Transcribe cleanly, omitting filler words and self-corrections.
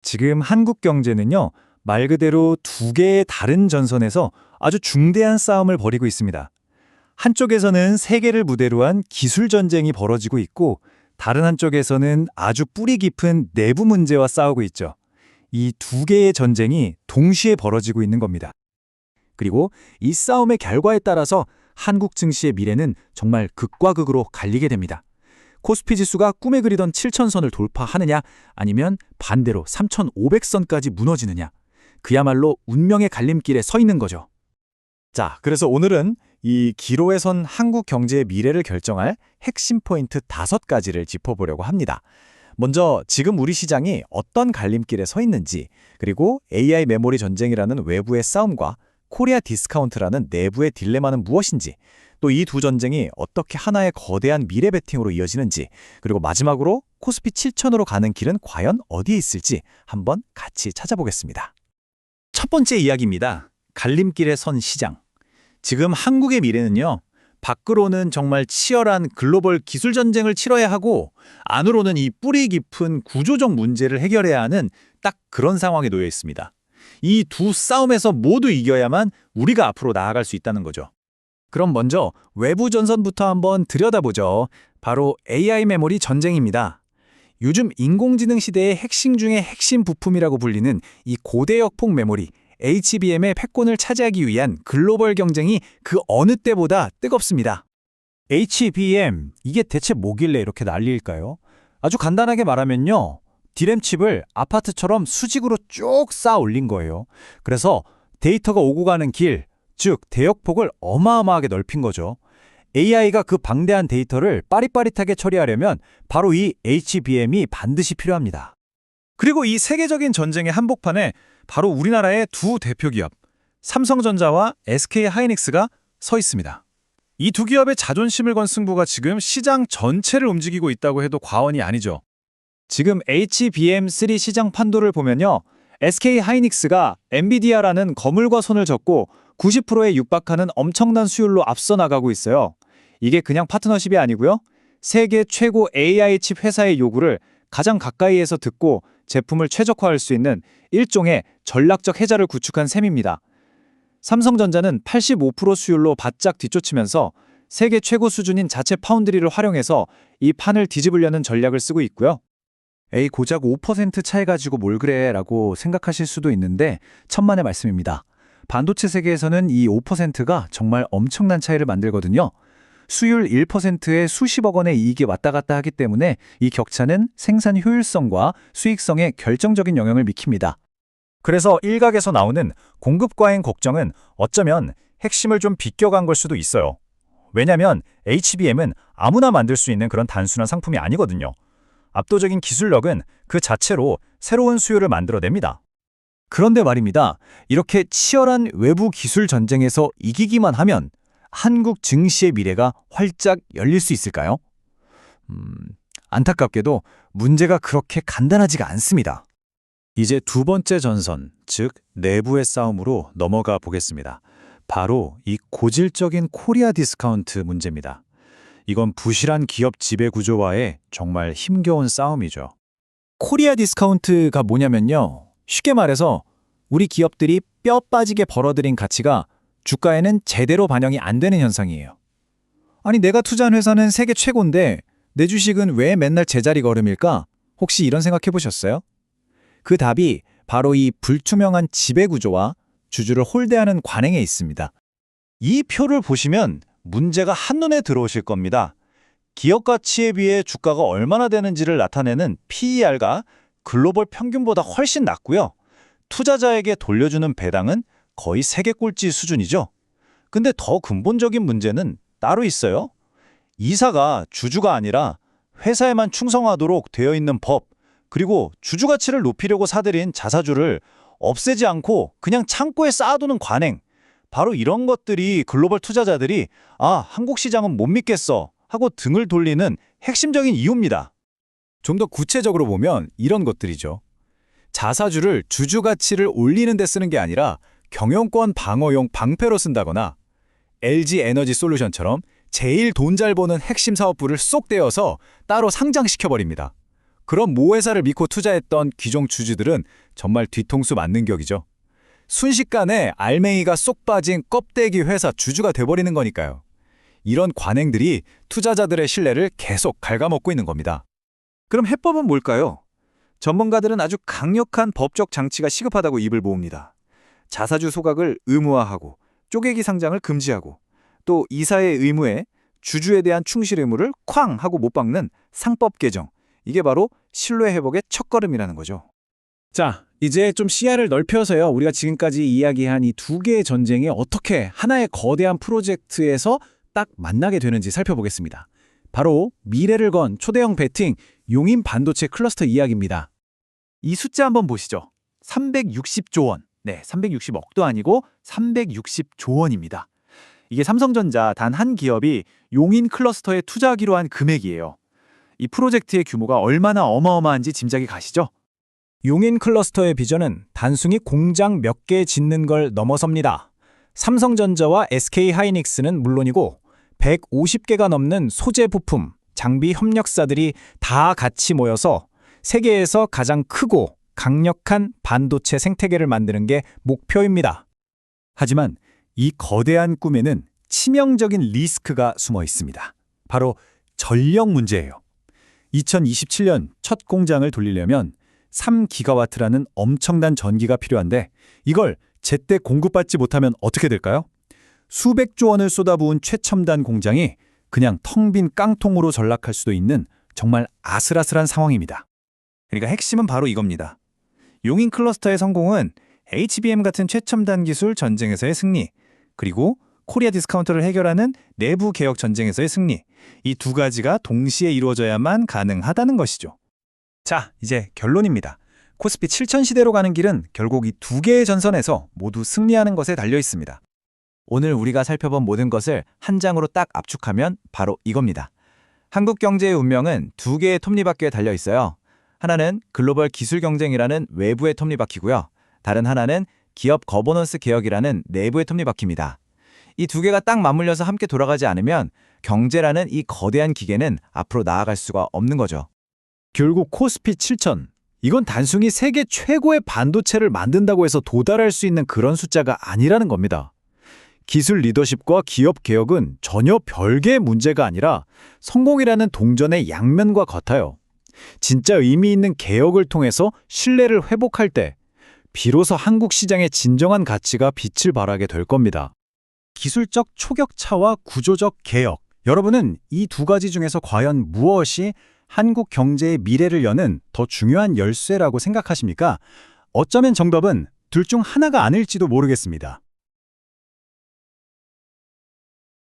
지금 한국 경제는요, 말 그대로 두 개의 다른 전선에서 아주 중대한 싸움을 벌이고 있습니다. 한쪽에서는 세계를 무대로 한 기술 전쟁이 벌어지고 있고, 다른 한쪽에서는 아주 뿌리 깊은 내부 문제와 싸우고 있죠. 이 두 개의 전쟁이 동시에 벌어지고 있는 겁니다. 그리고 이 싸움의 결과에 따라서 한국 증시의 미래는 정말 극과 극으로 갈리게 됩니다. 코스피 지수가 꿈에 그리던 7,000선을 돌파하느냐, 아니면 반대로 3,500선까지 무너지느냐, 그야말로 운명의 갈림길에 서 있는 거죠. 자, 그래서 오늘은 이 기로에 선 한국 경제의 미래를 결정할 핵심 포인트 5가지를 짚어보려고 합니다. 먼저 지금 우리 시장이 어떤 갈림길에 서 있는지, 그리고 AI 메모리 전쟁이라는 외부의 싸움과 코리아 디스카운트라는 내부의 딜레마는 무엇인지, 또 이 두 전쟁이 어떻게 하나의 거대한 미래 베팅으로 이어지는지, 그리고 마지막으로 코스피 7,000으로 가는 길은 과연 어디에 있을지 한번 같이 찾아보겠습니다. 첫 번째 이야기입니다. 갈림길에 선 시장. 지금 한국의 미래는요, 밖으로는 정말 치열한 글로벌 기술 전쟁을 치러야 하고, 안으로는 이 뿌리 깊은 구조적 문제를 해결해야 하는 딱 그런 상황에 놓여 있습니다. 이 두 싸움에서 모두 이겨야만 우리가 앞으로 나아갈 수 있다는 거죠. 그럼 먼저 외부 전선부터 한번 들여다보죠. 바로 AI 메모리 전쟁입니다. 요즘 인공지능 시대의 핵심 중의 핵심 부품이라고 불리는 이 고대역폭 메모리, HBM의 패권을 차지하기 위한 글로벌 경쟁이 그 어느 때보다 뜨겁습니다. HBM, 이게 대체 뭐길래 이렇게 난리일까요? 아주 간단하게 말하면요, 디램 칩을 아파트처럼 수직으로 쭉 쌓아 올린 거예요. 그래서 데이터가 오고 가는 길, 즉 대역폭을 어마어마하게 넓힌 거죠. AI가 그 방대한 데이터를 빠릿빠릿하게 처리하려면 바로 이 HBM이 반드시 필요합니다. 그리고 이 세계적인 전쟁의 한복판에 바로 우리나라의 두 대표 기업, 삼성전자와 SK하이닉스가 서 있습니다. 이 두 기업의 자존심을 건 승부가 지금 시장 전체를 움직이고 있다고 해도 과언이 아니죠. 지금 HBM3 시장 판도를 보면요, SK하이닉스가 엔비디아라는 거물과 손을 젓고 90%에 육박하는 엄청난 수율로 앞서 나가고 있어요. 이게 그냥 파트너십이 아니고요, 세계 최고 AI 칩 회사의 요구를 가장 가까이에서 듣고 제품을 최적화할 수 있는 일종의 전략적 해자를 구축한 셈입니다. 삼성전자는 85% 수율로 바짝 뒤쫓으면서 세계 최고 수준인 자체 파운드리를 활용해서 이 판을 뒤집으려는 전략을 쓰고 있고요. 에이, 고작 5% 차이 가지고 뭘 그래 라고 생각하실 수도 있는데 천만의 말씀입니다. 반도체 세계에서는 이 5%가 정말 엄청난 차이를 만들거든요. 수율 1%에 수십억 원의 이익이 왔다 갔다 하기 때문에 이 격차는 생산 효율성과 수익성에 결정적인 영향을 미칩니다. 그래서 일각에서 나오는 공급 과잉 걱정은 어쩌면 핵심을 좀 비껴간 걸 수도 있어요. 왜냐면 HBM은 아무나 만들 수 있는 그런 단순한 상품이 아니거든요. 압도적인 기술력은 그 자체로 새로운 수요를 만들어냅니다. 그런데 말입니다. 이렇게 치열한 외부 기술 전쟁에서 이기기만 하면 한국 증시의 미래가 활짝 열릴 수 있을까요? 안타깝게도 문제가 그렇게 간단하지가 않습니다. 이제 두 번째 전선, 즉 내부의 싸움으로 넘어가 보겠습니다. 바로 이 고질적인 코리아 디스카운트 문제입니다. 이건 부실한 기업 지배 구조와의 정말 힘겨운 싸움이죠. 코리아 디스카운트가 뭐냐면요, 쉽게 말해서 우리 기업들이 뼈 빠지게 벌어들인 가치가 주가에는 제대로 반영이 안 되는 현상이에요. 아니, 내가 투자한 회사는 세계 최고인데 내 주식은 왜 맨날 제자리 걸음일까? 혹시 이런 생각해 보셨어요? 그 답이 바로 이 불투명한 지배 구조와 주주를 홀대하는 관행에 있습니다. 이 표를 보시면 문제가 한눈에 들어오실 겁니다. 기업 가치에 비해 주가가 얼마나 되는지를 나타내는 PER가 글로벌 평균보다 훨씬 낮고요, 투자자에게 돌려주는 배당은 거의 세계 꼴찌 수준이죠. 근데 더 근본적인 문제는 따로 있어요. 이사가 주주가 아니라 회사에만 충성하도록 되어 있는 법, 그리고 주주 가치를 높이려고 사들인 자사주를 없애지 않고 그냥 창고에 쌓아두는 관행, 바로 이런 것들이 글로벌 투자자들이 한국 시장은 못 믿겠어 하고 등을 돌리는 핵심적인 이유입니다. 좀 더 구체적으로 보면 이런 것들이죠. 자사주를 주주 가치를 올리는 데 쓰는 게 아니라 경영권 방어용 방패로 쓴다거나 LG 에너지 솔루션처럼 제일 돈 잘 버는 핵심 사업부를 쏙 떼어서 따로 상장시켜버립니다. 그런 모회사를 믿고 투자했던 기존 주주들은 정말 뒤통수 맞는 격이죠. 순식간에 알맹이가 쏙 빠진 껍데기 회사 주주가 돼버리는 거니까요. 이런 관행들이 투자자들의 신뢰를 계속 갉아먹고 있는 겁니다. 그럼 해법은 뭘까요? 전문가들은 아주 강력한 법적 장치가 시급하다고 입을 모읍니다. 자사주 소각을 의무화하고 쪼개기 상장을 금지하고 또 이사의 의무에 주주에 대한 충실 의무를 쾅 하고 못 박는 상법 개정. 이게 바로 신뢰 회복의 첫걸음이라는 거죠. 자, 이제 좀 시야를 넓혀서요. 우리가 지금까지 이야기한 이 두 개의 전쟁이 어떻게 하나의 거대한 프로젝트에서 딱 만나게 되는지 살펴보겠습니다. 바로 미래를 건 초대형 배팅 용인 반도체 클러스터 이야기입니다. 이 숫자 한번 보시죠. 360조 원. 네, 360억도 아니고 360조 원입니다. 이게 삼성전자 단 한 기업이 용인 클러스터에 투자하기로 한 금액이에요. 이 프로젝트의 규모가 얼마나 어마어마한지 짐작이 가시죠? 용인 클러스터의 비전은 단순히 공장 몇 개 짓는 걸 넘어섭니다. 삼성전자와 SK하이닉스는 물론이고 150개가 넘는 소재 부품, 장비 협력사들이 다 같이 모여서 세계에서 가장 크고 강력한 반도체 생태계를 만드는 게 목표입니다. 하지만 이 거대한 꿈에는 치명적인 리스크가 숨어 있습니다. 바로 전력 문제예요. 2027년 첫 공장을 돌리려면 3기가와트라는 엄청난 전기가 필요한데 이걸 제때 공급받지 못하면 어떻게 될까요? 수백조 원을 쏟아부은 최첨단 공장이 그냥 텅 빈 깡통으로 전락할 수도 있는 정말 아슬아슬한 상황입니다. 그러니까 핵심은 바로 이겁니다. 용인 클러스터의 성공은 HBM 같은 최첨단 기술 전쟁에서의 승리, 그리고 코리아 디스카운트를 해결하는 내부 개혁 전쟁에서의 승리, 이 두 가지가 동시에 이루어져야만 가능하다는 것이죠. 자, 이제 결론입니다. 코스피 7000 시대로 가는 길은 결국 이 두 개의 전선에서 모두 승리하는 것에 달려 있습니다. 오늘 우리가 살펴본 모든 것을 한 장으로 딱 압축하면 바로 이겁니다. 한국 경제의 운명은 두 개의 톱니바퀴에 달려 있어요. 하나는 글로벌 기술 경쟁이라는 외부의 톱니바퀴고요. 다른 하나는 기업 거버넌스 개혁이라는 내부의 톱니바퀴입니다. 이 두 개가 딱 맞물려서 함께 돌아가지 않으면 경제라는 이 거대한 기계는 앞으로 나아갈 수가 없는 거죠. 결국 코스피 7000, 이건 단순히 세계 최고의 반도체를 만든다고 해서 도달할 수 있는 그런 숫자가 아니라는 겁니다. 기술 리더십과 기업 개혁은 전혀 별개의 문제가 아니라 성공이라는 동전의 양면과 같아요. 진짜 의미 있는 개혁을 통해서 신뢰를 회복할 때 비로소 한국 시장의 진정한 가치가 빛을 발하게 될 겁니다. 기술적 초격차와 구조적 개혁. 여러분은 이 두 가지 중에서 과연 무엇이 한국 경제의 미래를 여는 더 중요한 열쇠라고 생각하십니까? 어쩌면 정답은 둘 중 하나가 아닐지도 모르겠습니다.